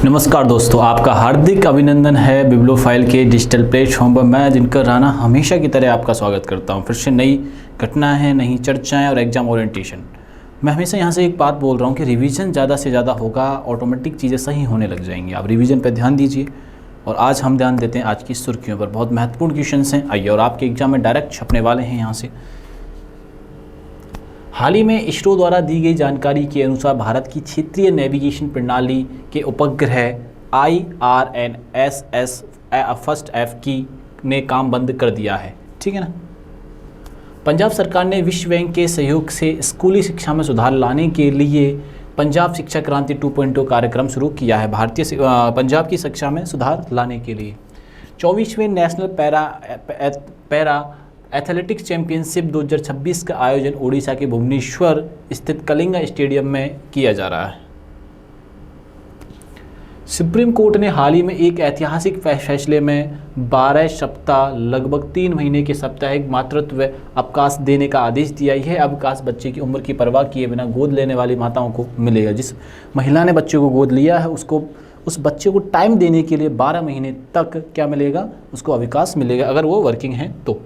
नमस्कार दोस्तों, आपका हार्दिक अभिनंदन है बिब्लोफाइल के डिजिटल प्लेटफॉर्म पर। मैं जिनकर राणा हमेशा की तरह आपका स्वागत करता हूं। फिर से नई घटना है, नई चर्चाएं और एग्जाम ओरिएंटेशन। मैं हमेशा यहां से एक बात बोल रहा हूं कि रिवीजन ज़्यादा से ज़्यादा होगा, ऑटोमेटिक चीज़ें सही होने लग जाएंगी। आप रिवीजन पर ध्यान दीजिए। और आज हम ध्यान देते हैं आज की सुर्खियों पर। बहुत महत्वपूर्ण क्वेश्चन हैं, आइए, और आपके एग्जाम में डायरेक्ट छपने वाले हैं यहाँ से। हाल ही में इसरो द्वारा दी गई जानकारी के अनुसार भारत की क्षेत्रीय नेविगेशन प्रणाली के उपग्रह IRNSS फर्स्ट F की ने काम बंद कर दिया है। ठीक है ना। पंजाब सरकार ने विश्व बैंक के सहयोग से स्कूली शिक्षा में सुधार लाने के लिए पंजाब शिक्षा क्रांति 2.0 कार्यक्रम शुरू किया है। पंजाब की शिक्षा में सुधार लाने के लिए 24वें नेशनल पैरा एथलेटिक्स चैंपियनशिप 2026 का आयोजन ओडिशा के भुवनेश्वर स्थित कलिंगा स्टेडियम में किया जा रहा है। सुप्रीम कोर्ट ने हाल ही में एक ऐतिहासिक फैसले में 12 सप्ताह लगभग 3 महीने के साप्ताहिक मातृत्व अवकाश देने का आदेश दिया। यह अवकाश बच्चे की उम्र की परवाह किए बिना गोद लेने वाली माताओं को मिलेगा। जिस महिला ने बच्चे को गोद लिया है उसको उस बच्चे को टाइम देने के लिए 12 महीने तक क्या मिलेगा, उसको अवकाश मिलेगा, अगर वो वर्किंग है तो।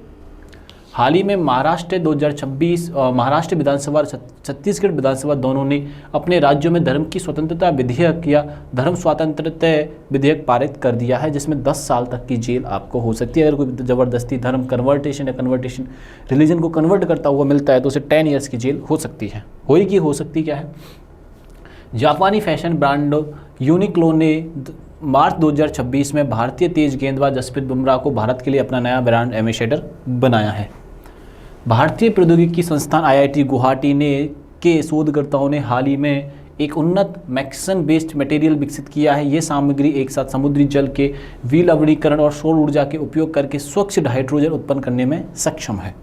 हाल ही में महाराष्ट्र 2026 महाराष्ट्र विधानसभा और छत्तीसगढ़ विधानसभा दोनों ने अपने राज्यों में धर्म की स्वतंत्रता विधेयक या धर्म स्वातंत्रता विधेयक पारित कर दिया है, जिसमें 10 साल तक की जेल आपको हो सकती है। अगर कोई ज़बरदस्ती धर्म कन्वर्टेशन रिलीजन को कन्वर्ट करता हुआ मिलता है तो उसे 10 ईयर्स की जेल हो सकती है। हो सकती क्या है। जापानी फैशन ब्रांड यूनिक्लो ने मार्च 2026 में भारतीय तेज गेंदबाज जसप्रीत बुमराह को भारत के लिए अपना नया ब्रांड एम्बेसडर बनाया है। भारतीय प्रौद्योगिकी संस्थान IIT गुवाहाटी के शोधकर्ताओं ने हाल ही में एक उन्नत मैक्सन बेस्ड मटेरियल विकसित किया है। ये सामग्री एक साथ समुद्री जल के विलवणीकरण और सौर ऊर्जा के उपयोग करके स्वच्छ हाइड्रोजन उत्पन्न करने में सक्षम है।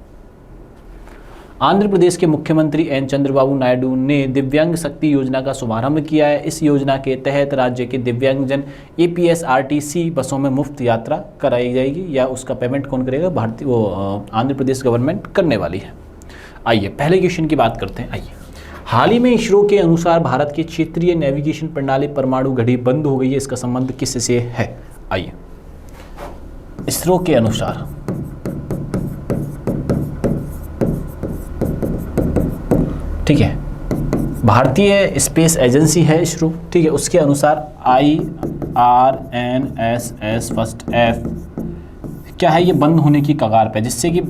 आंध्र प्रदेश के मुख्यमंत्री N चंद्रबाबु नायडू ने दिव्यांग शक्ति योजना का शुभारंभ किया है। इस योजना के तहत राज्य के दिव्यांगजन APSRTC बसों में मुफ्त यात्रा कराई जाएगी, या उसका पेमेंट कौन करेगा? आंध्र प्रदेश गवर्नमेंट करने वाली है। आइए पहले क्वेश्चन की बात करते हैं। आइए, हाल ही में इसरो के अनुसार भारत की क्षेत्रीय नेविगेशन प्रणाली परमाणु घड़ी बंद हो गई है। इसका संबंध किससे है? आइए, इसरो के अनुसार ठीक है, भारतीय स्पेस एजेंसी है इसरो। ठीक है, उसके अनुसार IRNSS फर्स्ट F क्या है, ये बंद होने की कगार पे, जिससे कि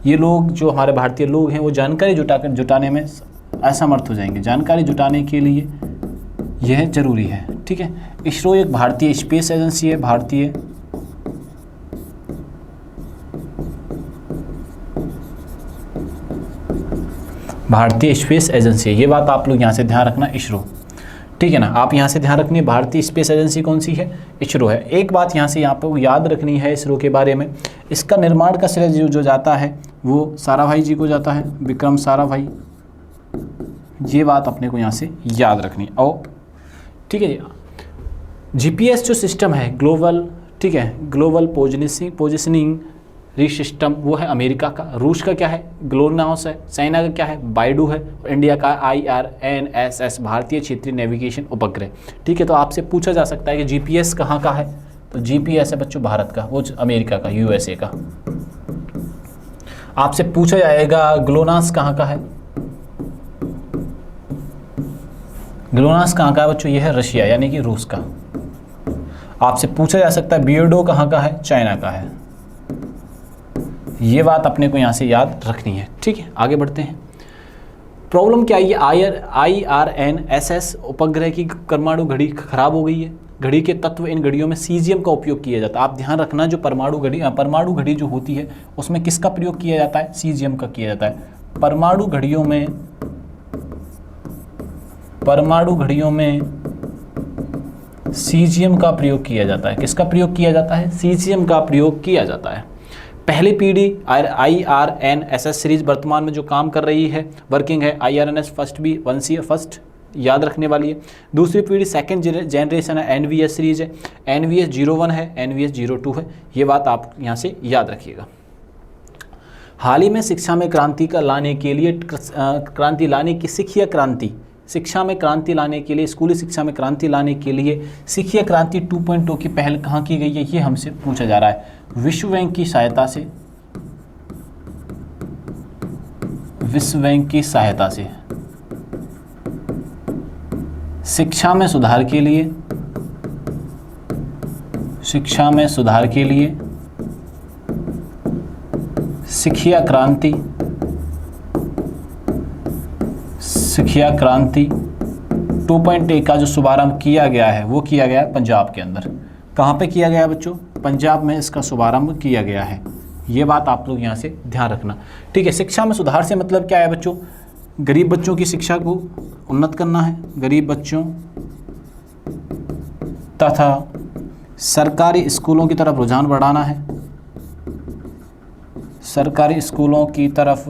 ये लोग जो हमारे भारतीय लोग हैं वो जानकारी जुटाने में असमर्थ हो जाएंगे। जानकारी जुटाने के लिए यह जरूरी है। ठीक है, इसरो एक भारतीय स्पेस एजेंसी है। भारतीय स्पेस एजेंसी है, ये बात आप लोग यहाँ से ध्यान रखना, इसरो। ठीक है ना, आप यहाँ से ध्यान रखनी है भारतीय स्पेस एजेंसी कौन सी है? इसरो है। एक बात यहाँ से यहाँ पर याद रखनी है इसरो के बारे में, इसका निर्माण का श्रेय जो जाता है वो साराभाई जी को जाता है, विक्रम साराभाई। ये बात अपने को यहाँ से याद रखनी है। और ठीक है जी, GPS जो सिस्टम है ग्लोबल, ठीक है, ग्लोबल पोजिशनिंग सिस्टम, वो है अमेरिका का। रूस का क्या है? ग्लोनास है। चाइना का क्या है? बाइडू है। और इंडिया का IRNSS भारतीय क्षेत्रीय नेविगेशन उपग्रह। ठीक है, तो आपसे पूछा जा सकता है कि GPS कहाँ का है? तो GPS है बच्चों भारत का, वो अमेरिका का, USA का। आपसे पूछा जाएगा ग्लोनास कहाँ का है? ग्लोनास कहाँ का है बच्चों? ये है रशिया यानी कि रूस का। आपसे पूछा जा सकता है बियर्डो कहाँ का है? चाइना का है। ये बात अपने को यहाँ से याद रखनी है। ठीक है, आगे बढ़ते हैं। प्रॉब्लम क्या है? IRNSS उपग्रह की परमाणु घड़ी खराब हो गई है। घड़ी के तत्व, इन घड़ियों में सीजियम का उपयोग किया जाता है। आप ध्यान रखना, जो परमाणु घड़ी जो होती है उसमें किसका प्रयोग किया जाता है? सीजियम का किया जाता है। परमाणु घड़ियों में सीजियम का प्रयोग किया जाता है। किसका प्रयोग किया जाता है? सीजियम का प्रयोग किया जाता है। पहली पीढ़ी IRNSS सीरीज वर्तमान में जो काम कर रही है, वर्किंग है, IRNS फर्स्ट भी 1C फर्स्ट याद रखने वाली है। दूसरी पीढ़ी सेकंड जनरेशन है, NVS सीरीज है, NVS 01 है, NVS 02 है। ये बात आप यहाँ से याद रखिएगा। हाल ही में शिक्षा में क्रांति लाने की शिक्षीय क्रांति शिक्षा में क्रांति लाने के लिए, स्कूली शिक्षा में क्रांति लाने के लिए सीखिए क्रांति 2.0 की पहल कहाँ की गई है, ये हमसे पूछा जा रहा है। विश्व बैंक की सहायता से, विश्व बैंक की सहायता से शिक्षा में सुधार के लिए, शिक्षा में सुधार के लिए शिक्षा क्रांति, शिक्षा क्रांति 2.1 का जो शुभारंभ किया गया है वो किया गया है पंजाब के अंदर। कहाँ पे किया गया है बच्चों? पंजाब में इसका शुभारंभ किया गया है। ये बात आप लोग यहाँ से ध्यान रखना, ठीक है। शिक्षा में सुधार से मतलब क्या है बच्चों? गरीब बच्चों की शिक्षा को उन्नत करना है, गरीब बच्चों तथा सरकारी स्कूलों की तरफ रुझान बढ़ाना है, सरकारी स्कूलों की तरफ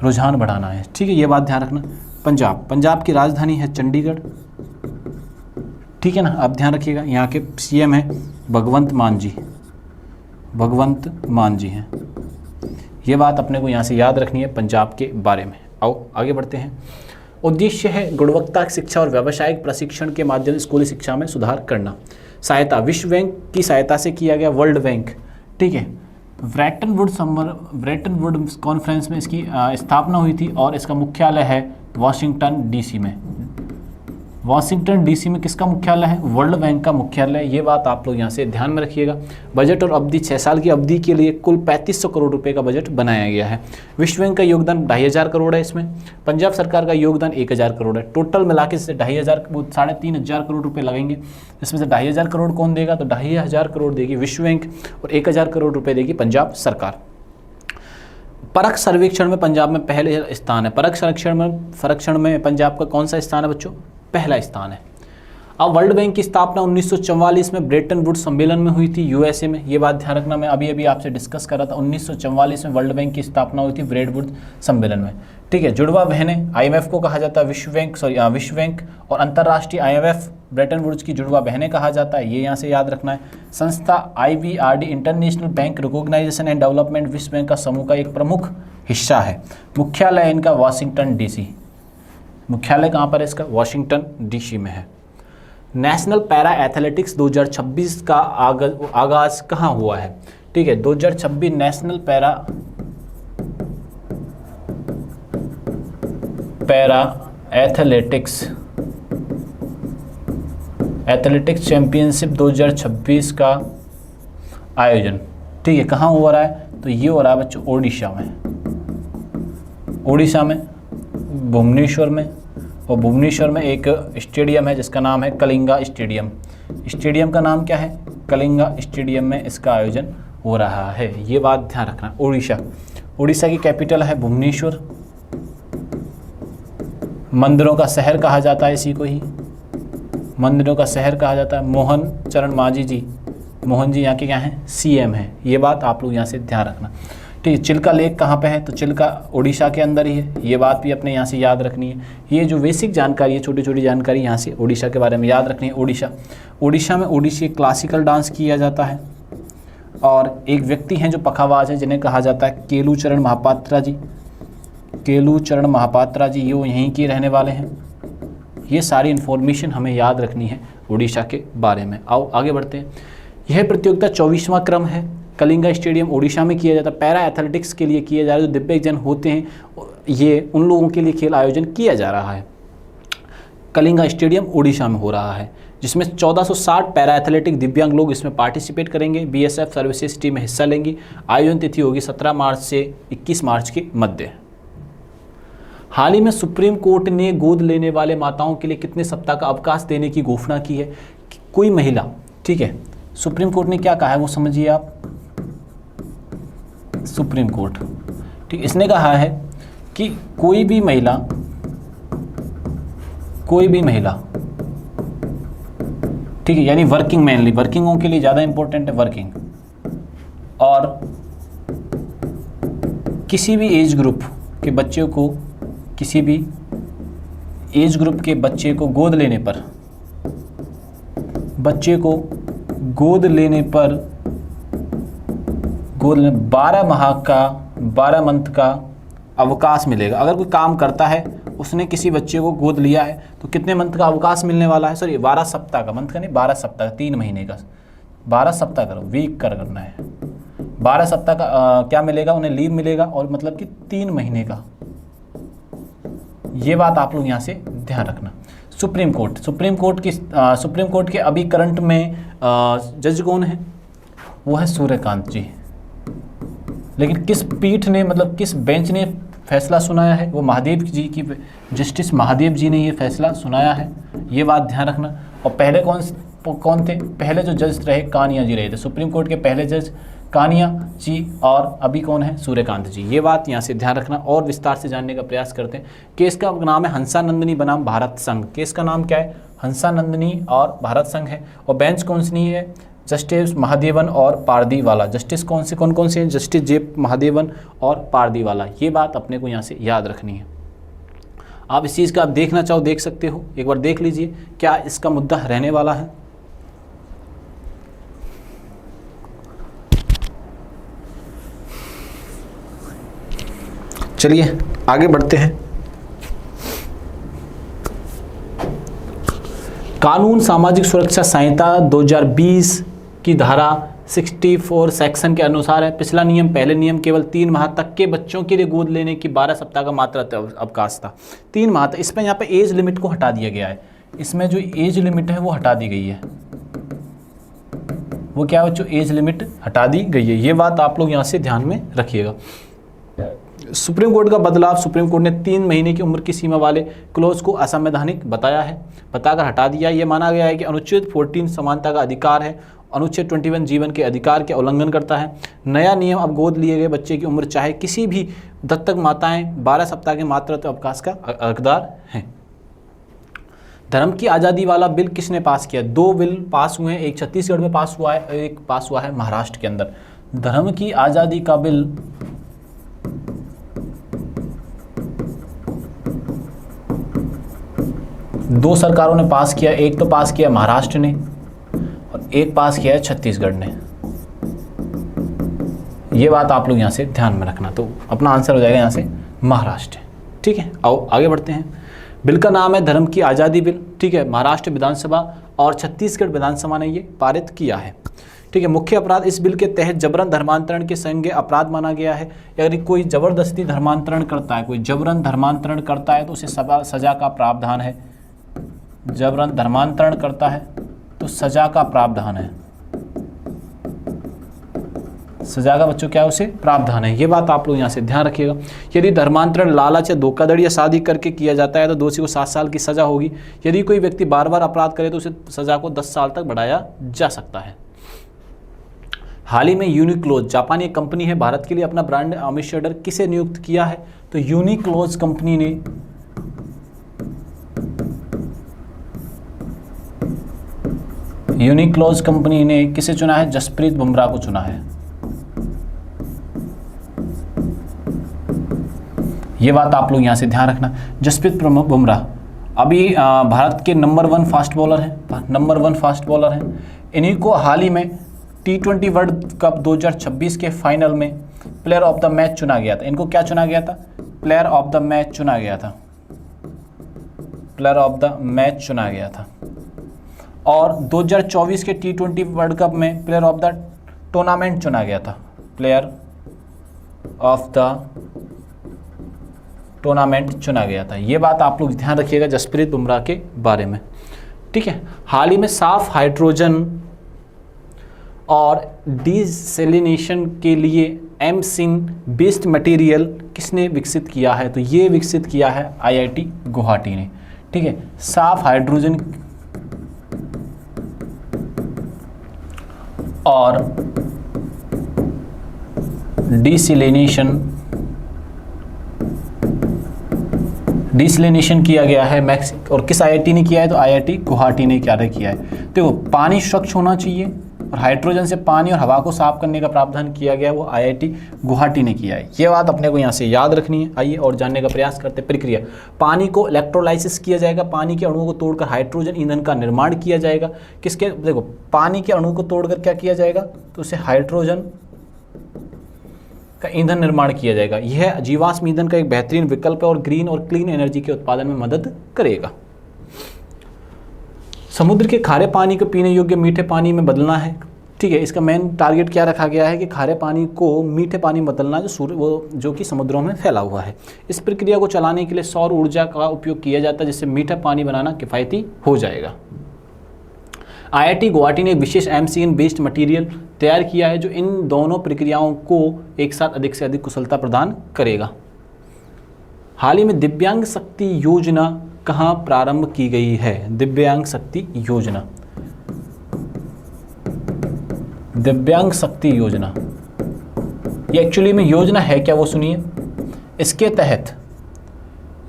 रुझान बढ़ाना है, ठीक है। ये बात ध्यान रखना। पंजाब की राजधानी है चंडीगढ़, ठीक है ना, आप ध्यान रखिएगा। यहाँ के सीएम है भगवंत मान जी, भगवंत मान जी हैं। ये बात अपने को यहाँ से याद रखनी है पंजाब के बारे में। आओ आगे बढ़ते हैं। उद्देश्य है गुणवत्ता शिक्षा और व्यावसायिक प्रशिक्षण के माध्यम से स्कूली शिक्षा में सुधार करना। सहायता विश्व बैंक की सहायता से किया गया, वर्ल्ड बैंक, ठीक है। ब्रेटन वुड कॉन्फ्रेंस में इसकी स्थापना हुई थी और इसका मुख्यालय है वाशिंगटन डीसी में। वाशिंगटन डीसी में किसका मुख्यालय है? वर्ल्ड बैंक का मुख्यालय। ये बात आप लोग यहाँ से ध्यान में रखिएगा। बजट और अवधि 6 साल की अवधि के लिए कुल 3500 करोड़ रुपए का बजट बनाया गया है। विश्व बैंक का योगदान 2500 करोड़ है इसमें। पंजाब सरकार का योगदान 1000 करोड़ है। टोटल मिला के से 3500 करोड़ रुपए लगेंगे। इसमें से 2500 करोड़ कौन देगा? तो 2500 करोड़ देगी विश्व बैंक और 1000 करोड़ रुपए देगी पंजाब सरकार। परख सर्वेक्षण में पंजाब में पहले स्थान है। परख सर्वेक्षण में पंजाब का कौन सा स्थान है बच्चों? पहला स्थान है। अब वर्ल्ड बैंक की स्थापना 1944 में ब्रेटन वुड्स सम्मेलन में हुई थी, यूएसए में। ये बात ध्यान रखना, मैं अभी आपसे डिस्कस कर रहा था। 1944 में वर्ल्ड बैंक की स्थापना हुई थी ब्रेटन वुड्स सम्मेलन में, ठीक है। जुड़वा बहनें, आईएमएफ को कहा जाता है विश्व बैंक और अंतर्राष्ट्रीय आईएमएफ ब्रेटन वुड्स की जुड़वा बहनें कहा जाता है। ये यहाँ से याद रखना है। संस्था IBRD international bank recognization and development विश्व बैंक का समूह का एक प्रमुख हिस्सा है। मुख्यालय इनका वाशिंगटन डीसी। मुख्यालय कहाँ पर है इसका? वाशिंगटन डीसी में है। नेशनल पैरा एथलेटिक्स 2026 का आगाज कहाँ हुआ है? ठीक है, 2026 नेशनल पैरा एथलेटिक्स चैंपियनशिप 2026 का आयोजन, ठीक है, कहाँ हो रहा है? तो ये हो रहा है बच्चों उड़ीसा में भुवनेश्वर में। और भुवनेश्वर में एक स्टेडियम है जिसका नाम है कलिंगा स्टेडियम। स्टेडियम का नाम क्या है? कलिंगा स्टेडियम में इसका आयोजन हो रहा है। ये बात ध्यान रखना। उड़ीसा की कैपिटल है भुवनेश्वर। मंदिरों का शहर कहा जाता है इसी को ही, मंदिरों का शहर कहा जाता है। मोहन चरण मांझी जी, मोहन जी यहाँ के क्या हैं? सीएम हैं। ये बात आप लोग यहाँ से ध्यान रखना, ठीक है। चिल्का लेक कहाँ पे है? तो चिल्का उड़ीसा के अंदर ही है। ये बात भी अपने यहाँ से याद रखनी है। ये जो बेसिक जानकारी है, छोटी छोटी जानकारी यहाँ से उड़ीसा के बारे में याद रखनी है। उड़ीसा में ओडिसी क्लासिकल डांस किया जाता है और एक व्यक्ति हैं जो पखावाज है जिन्हें कहा जाता है केलूचरण महापात्रा जी। केलूचरण महापात्रा जी ये यहीं के रहने वाले हैं। ये सारी इन्फॉर्मेशन हमें याद रखनी है उड़ीसा के बारे में। आओ आगे बढ़ते हैं। यह प्रतियोगिता 24वां क्रम है। कलिंगा स्टेडियम उड़ीसा में किया जाता है। पैरा एथलेटिक्स के लिए किया जा रहा है। जो दिव्यांगजन होते हैं ये उन लोगों के लिए खेल आयोजन किया जा रहा है। कलिंगा स्टेडियम उड़ीसा में हो रहा है जिसमें 1460 पैरा एथलेटिक दिव्यांग लोग इसमें पार्टिसिपेट करेंगे। बीएसएफ सर्विसेज टीम में हिस्सा लेंगी। आयोजन तिथि होगी 17 मार्च से 21 मार्च के मध्य। हाल ही में सुप्रीम कोर्ट ने गोद लेने वाले माताओं के लिए कितने सप्ताह का अवकाश देने की घोषणा की है? कोई महिला, ठीक है, सुप्रीम कोर्ट ने क्या कहा है वो समझिए आप। सुप्रीम कोर्ट, ठीक, इसने कहा है कि कोई भी महिला ठीक है, यानी वर्किंग, मेनली वर्किंगों के लिए ज़्यादा इंपॉर्टेंट है वर्किंग, और किसी भी एज ग्रुप के बच्चे को, किसी भी एज ग्रुप के बच्चे को गोद लेने पर, 12 मंथ का अवकाश मिलेगा। अगर कोई काम करता है उसने किसी बच्चे को गोद लिया है तो कितने मंथ का अवकाश मिलने वाला है, सॉरी 12 सप्ताह का, मंथ का नहीं 12 सप्ताह, 3 महीने का, 12 सप्ताह करो, वीक करना है, 12 सप्ताह का क्या मिलेगा उन्हें, लीव मिलेगा, और मतलब कि 3 महीने का। ये बात आप लोग यहाँ से ध्यान रखना। सुप्रीम कोर्ट के अभी करंट में जज कौन है, वो है सूर्यकांत जी। लेकिन किस पीठ ने, मतलब किस बेंच ने फैसला सुनाया है, वो महादेव जी की, जस्टिस महादेव जी ने ये फैसला सुनाया है, ये बात ध्यान रखना। और पहले कौन थे, पहले जो जज रहे कानिया जी रहे थे, सुप्रीम कोर्ट के पहले जज कानिया जी, और अभी कौन है, सूर्यकांत जी। ये बात यहाँ से ध्यान रखना और विस्तार से जानने का प्रयास करते हैं। केस का नाम है हंसानंदिनी बनाम भारत संघ। केस का नाम क्या है, हंसानंदिनी और भारत संघ है। और बेंच कौन सी है, जस्टिस महादेवन और पारदीवाला। जस्टिस कौन से हैं, जस्टिस जे महादेवन और पारदीवाला। ये बात अपने को यहाँ से याद रखनी है। आप इस चीज़ का आप देखना चाहो देख सकते हो, एक बार देख लीजिए क्या इसका मुद्दा रहने वाला है। चलिए आगे बढ़ते हैं। कानून सामाजिक सुरक्षा संहिता 2020 की धारा 64 सेक्शन के अनुसार है। पिछला नियम, पहले नियम केवल 3 माह तक के बच्चों के लिए गोद लेने की 12 सप्ताह का मात्र अवकाश था, 3 माह तक। इसमें यहाँ पे एज लिमिट को हटा दिया गया है, इसमें जो एज लिमिट है वो हटा दी गई है। वो क्या बच्चों, एज लिमिट हटा दी गई है। ये बात आप लोग यहाँ से ध्यान में रखिएगा। सुप्रीम कोर्ट का बदलाव, सुप्रीम कोर्ट ने 3 महीने की उम्र की सीमा वाले क्लोज को असंवैधानिक बताया है, बताकर हटा दिया। ये माना गया है कि अनुच्छेद 14 समानता का अधिकार है, अनुच्छेद 21 जीवन के अधिकार के उल्लंघन करता है। नया नियम अब गोद लिए गए बच्चे की उम्र चाहे किसी भी दत्तक माताएं 12 सप्ताह के मातृत्व अवकाश का हकदार हैं। धर्म की आज़ादी वाला बिल किसने पास किया, 2 बिल पास हुए हैं, एक छत्तीसगढ़ में पास हुआ है, एक पास हुआ है महाराष्ट्र के अंदर। धर्म की आज़ादी का बिल दो सरकारों ने पास किया, एक तो पास किया महाराष्ट्र ने और एक पास किया है छत्तीसगढ़ ने। ये बात आप लोग यहाँ से ध्यान में रखना, तो अपना आंसर हो जाएगा यहाँ से महाराष्ट्र। ठीक है, आओ आगे बढ़ते हैं। बिल का नाम है धर्म की आज़ादी बिल। ठीक है, महाराष्ट्र विधानसभा और छत्तीसगढ़ विधानसभा ने ये पारित किया है। ठीक है, मुख्य अपराध इस बिल के तहत जबरन धर्मांतरण के संज्ञेय अपराध माना गया है। यदि कोई जबरदस्ती धर्मांतरण करता है, कोई जबरन धर्मांतरण करता है तो उसे सजा का प्रावधान है। जबरन धर्मांतरण करता है तो सजा का प्रावधान है, सजा का बच्चों क्या है, उसे प्रावधान है। ये बात आप लोग यहाँ से ध्यान रखिएगा। यदि धर्मांतरण लालच या धोखाधड़ी या शादी करके किया जाता है तो दोषी को 7 साल की सजा होगी। यदि कोई व्यक्ति बार बार अपराध करे तो उसे सजा को 10 साल तक बढ़ाया जा सकता है। हाल ही में यूनिक्लोज जापानी एक कंपनी है, भारत के लिए अपना ब्रांड एम्बेसडर किसे नियुक्त किया है, तो यूनिक्लोज कंपनी ने किसे चुना है, जसप्रीत बुमराह को चुना है। ये बात आप लोग यहां से ध्यान रखना। जसप्रीत बुमराह अभी भारत के नंबर 1 फास्ट बॉलर हैं, इन्हीं को हाल ही में T20 वर्ल्ड कप 2026 के फाइनल में प्लेयर ऑफ द मैच चुना गया था। इनको क्या चुना गया था, प्लेयर ऑफ द मैच चुना गया था, प्लेयर ऑफ द मैच चुना गया था। और 2024 के T20 वर्ल्ड कप में प्लेयर ऑफ द टूर्नामेंट चुना गया था, प्लेयर ऑफ द टूर्नामेंट चुना गया था। ये बात आप लोग ध्यान रखिएगा जसप्रीत बुमराह के बारे में। ठीक है, हाल ही में साफ हाइड्रोजन और डिसैलिनेशन के लिए एमसिन बेस्ड मटेरियल किसने विकसित किया है, तो ये विकसित किया है IIT गुवाहाटी ने। ठीक है, साफ हाइड्रोजन और डिसैलिनेशन किया गया है मैक्सिको, और किस IIT ने किया है, तो IIT गुवाहाटी ने क्या किया है। देखो, पानी स्वच्छ होना चाहिए और हाइड्रोजन से पानी और हवा को साफ करने का प्रावधान किया गया, वो IIT गुवाहाटी ने किया है। ये बात अपने को यहाँ से याद रखनी है। आइए और जानने का प्रयास करते हैं प्रक्रिया। पानी को इलेक्ट्रोलाइसिस किया जाएगा, पानी के अणुओं को तोड़कर हाइड्रोजन ईंधन का निर्माण किया जाएगा। किसके, देखो पानी के अणु को तोड़कर क्या किया जाएगा, तो उसे हाइड्रोजन का ईंधन निर्माण किया जाएगा। यह जीवाश्म ईंधन का एक बेहतरीन विकल्प है और ग्रीन और क्लीन एनर्जी के उत्पादन में मदद करेगा। समुद्र के खारे पानी को पीने योग्य मीठे पानी में बदलना है। ठीक है, इसका मेन टारगेट क्या रखा गया है कि खारे पानी को मीठे पानी में बदलना, जो कि समुद्रों में फैला हुआ है। इस प्रक्रिया को चलाने के लिए सौर ऊर्जा का उपयोग किया जाता है, जिससे मीठा पानी बनाना किफ़ायती हो जाएगा। IIT गुवाहाटी ने एक विशेष MCN बेस्ड मटेरियल तैयार किया है जो इन दोनों प्रक्रियाओं को एक साथ अधिक से अधिक कुशलता प्रदान करेगा। हाल ही में दिव्यांग शक्ति योजना कहाँ प्रारंभ की गई है? दिव्यांग शक्ति योजना, दिव्यांग शक्ति योजना ये एक्चुअली में योजना है क्या वो सुनिए। इसके तहत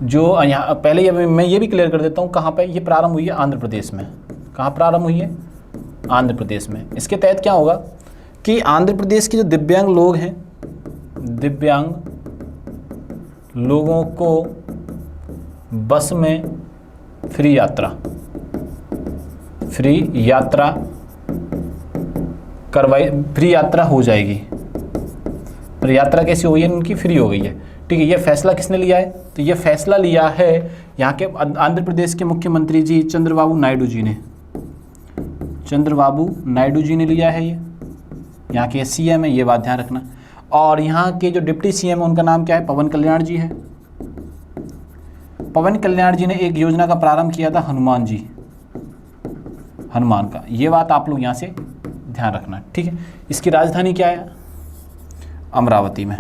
जो यहाँ पहले मैं ये भी क्लियर कर देता हूँ कहाँ पे ये प्रारंभ हुई है, आंध्र प्रदेश में। कहाँ प्रारंभ हुई है? आंध्र प्रदेश में। इसके तहत क्या होगा कि आंध्र प्रदेश के जो दिव्यांग लोग हैं, दिव्यांग लोगों को बस में फ्री यात्रा करवाई, फ्री यात्रा हो जाएगी। पर यात्रा कैसी हो गई है? उनकी फ्री हो गई है। ठीक है, ये फैसला किसने लिया है? तो ये फैसला लिया है यहाँ के आंध्र प्रदेश के मुख्यमंत्री जी चंद्रबाबू नायडू जी ने। चंद्रबाबू नायडू जी ने लिया है। ये यहाँ के CM है, ये बात ध्यान रखना। और यहाँ के जो डिप्टी CM है उनका नाम क्या है? पवन कल्याण जी है। पवन कल्याण जी ने एक योजना का प्रारंभ किया था, हनुमान का। ये बात आप लोग यहाँ से ध्यान रखना। ठीक है, इसकी राजधानी क्या है? अमरावती में।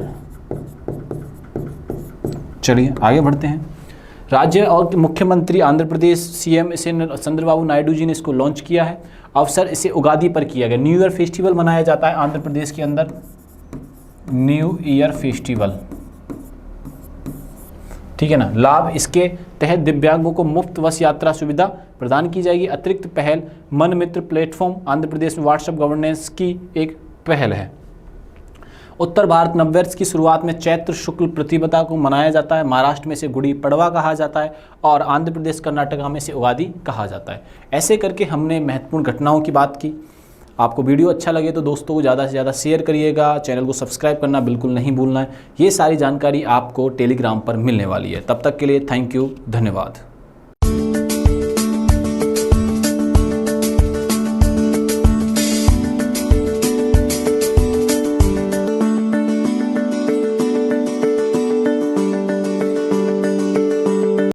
चलिए आगे बढ़ते हैं। राज्य और मुख्यमंत्री आंध्र प्रदेश CM इसे चंद्रबाबू नायडू जी ने इसको लॉन्च किया है। अवसर इसे उगादी पर किया गया। न्यू ईयर फेस्टिवल मनाया जाता है आंध्र प्रदेश के अंदर, न्यू ईयर फेस्टिवल। ठीक है ना। लाभ, इसके तहत दिव्यांगों को मुफ्त बस यात्रा सुविधा प्रदान की जाएगी। अतिरिक्त पहल मन मित्र प्लेटफॉर्म आंध्र प्रदेश में व्हाट्सएप गवर्नेंस की एक पहल है। उत्तर भारत नववर्ष की शुरुआत में चैत्र शुक्ल प्रतिपदा को मनाया जाता है। महाराष्ट्र में इसे गुड़ी पड़वा कहा जाता है और आंध्र प्रदेश कर्नाटका में इसे उगादी कहा जाता है। ऐसे करके हमने महत्वपूर्ण घटनाओं की बात की। आपको वीडियो अच्छा लगे तो दोस्तों को ज़्यादा से ज़्यादा शेयर करिएगा। चैनल को सब्सक्राइब करना बिल्कुल नहीं भूलना है। ये सारी जानकारी आपको टेलीग्राम पर मिलने वाली है। तब तक के लिए थैंक यू, धन्यवाद।